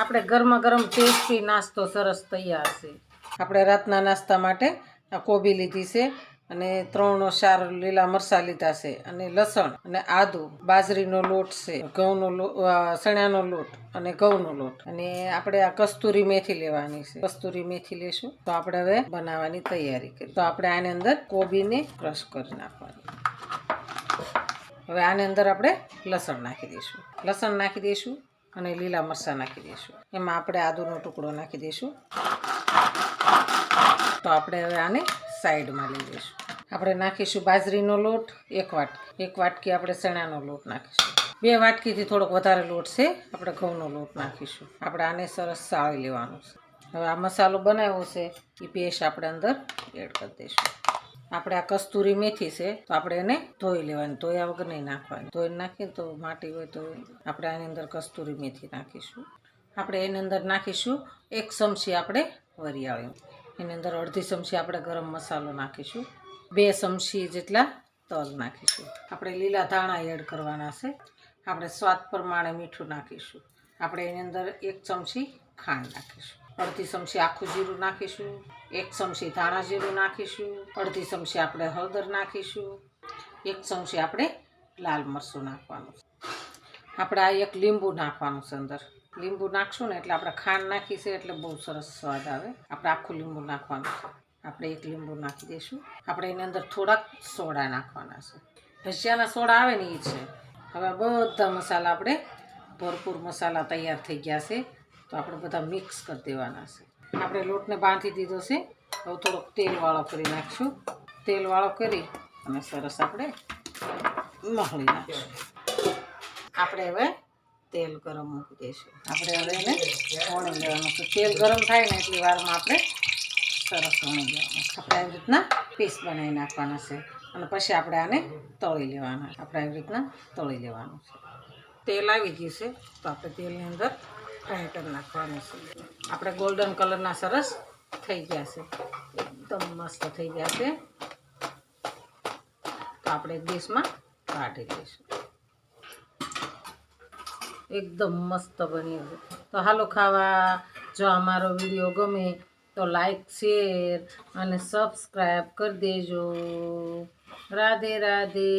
આપણે ગરમા ગરમ ટેસ્ટી નાસ્તો સરસ તૈયાર છે। આપણે રાતના નાસ્તા માટે આ કોબી લીધી છે અને 3-4 લીલા મરચાં લીધા છે અને લસણ અને આદુ, બાજરીનો લોટ છે, ઘઉંનો ચણાનો લોટ અને ઘઉંનો લોટ અને આપણે આ કસ્તુરી મેથી લેવાની છે। કસ્તુરી મેથી લેશું તો આપણે હવે બનાવવાની તૈયારી કરી। તો આપણે આની અંદર કોબીને ક્રશ કરી નાખવાની। હવે આની અંદર આપણે લસણ નાખી દઈશું। લસણ નાખી દઈશું અને લીલા મરચાં નાખી દઈશું। એમાં આપણે આદુનો ટુકડો નાખી દઈશું। તો આપણે હવે આને સાઈડમાં લઈ લઈશું। આપણે નાખીશું બાજરીનો લોટ 1 વાટકી, 1 વાટકી આપણે ચણાનો લોટ નાખીશું। 2 વાટકીથી થોડોક વધારે લોટ છે આપણે ઘઉંનો લોટ નાખીશું। આપણે આને સરસ સાળી લેવાનું છે। હવે આ મસાલો બનાવ્યો છે એ પેસ્ટ આપણે અંદર એડ કરી દઈશું। આપણે આ કસ્તુરી મેથી છે તો આપણે એને ધોઈ લેવાની, ધોયા વગર નહીં નાખવાની। ધોઈને નાખીએ તો માટી હોય તો આપણે આની અંદર કસ્તુરી મેથી નાખીશું। આપણે એની અંદર નાખીશું 1 ચમચી આપણે વરિયાળી, એની અંદર અડધી ચમચી આપણે ગરમ મસાલો નાખીશું, 2 ચમચી જેટલા તલ નાખીશું। આપણે લીલા ધાણા એડ કરવાના છે। આપણે સ્વાદ પ્રમાણે મીઠું નાખીશું। આપણે એની અંદર 1 ચમચી ખાંડ નાખીશું, અડધી ચમચી આખું જીરું નાખીશું, 1 ચમચી ધાણા જીરું નાખીશું, અડધી ચમચી આપણે હળદર નાખીશું, 1 ચમચી આપણે લાલ મરચું નાખવાનું છે। આપણે આ 1 લીંબુ નાખવાનું છે અંદર। લીંબુ નાખશું ને એટલે આપણે ખાંડ નાખી છે એટલે બહુ સરસ સ્વાદ આવે। આપણે આખું લીંબુ નાખવાનું છે। આપણે 1 લીંબુ નાખી દઈશું। આપણે એની અંદર થોડાક સોડા નાખવાના છે, ભજીયાના સોડા આવે ને એ છે। હવે બધા મસાલા આપણે ભરપૂર મસાલા તૈયાર થઈ ગયા છે તો આપણે બધા મિક્સ કરી દેવાના છે। આપણે લોટને બાંધી દીધો છે। હવે થોડોક તેલવાળો કરી નાખશું। તેલવાળો કરી અને સરસ આપણે મસળી નાખશું। આપણે હવે તેલ ગરમ મૂકી દઈશું। આપણે હવે એને વણી લેવાનું છે। તેલ ગરમ થાય ને એટલી વારમાં આપણે સરસ વણી લેવાનું। આપણે આવી રીતના પીસ બનાવી નાખવાના છે અને પછી આપણે આને તળી લેવાના। આપણે આવી રીતના તળી લેવાનું છે। તેલ આવી ગયું છે તો આપણે તેલની અંદર ફ્રાય કરી નાખવાનું છે। આપણે ગોલ્ડન કલરના સરસ થઈ ગયા છે, એકદમ મસ્ત થઈ ગયા છે। તો આપણે ડીશમાં કાઢી લઈશું। એકદમ મસ્ત બન્યું છે। તો હાલો ખાવા। જો અમારો વિડીયો ગમે તો લાઈક, શેર અને સબસ્ક્રાઈબ કરી દેજો। રાધે રાધે।